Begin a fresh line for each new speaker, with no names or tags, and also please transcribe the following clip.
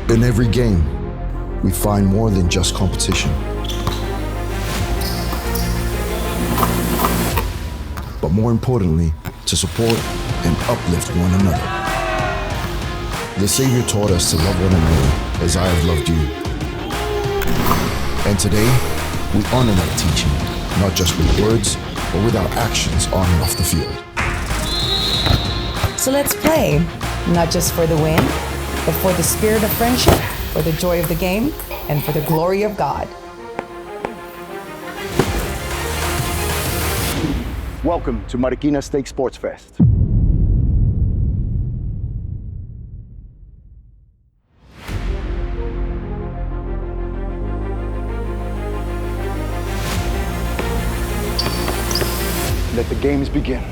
In every game, we find more than just competition, but more importantly, to support and uplift one another. The Savior taught us to love one another as I have loved you. And today, we honor that teaching, not just with words, but with our actions on and off the field.
So let's play, not just for the win, but for the spirit of friendship, for the joy of the game, and for the glory of God.
Welcome to Marikina Stake Sports Fest. Let the games begin.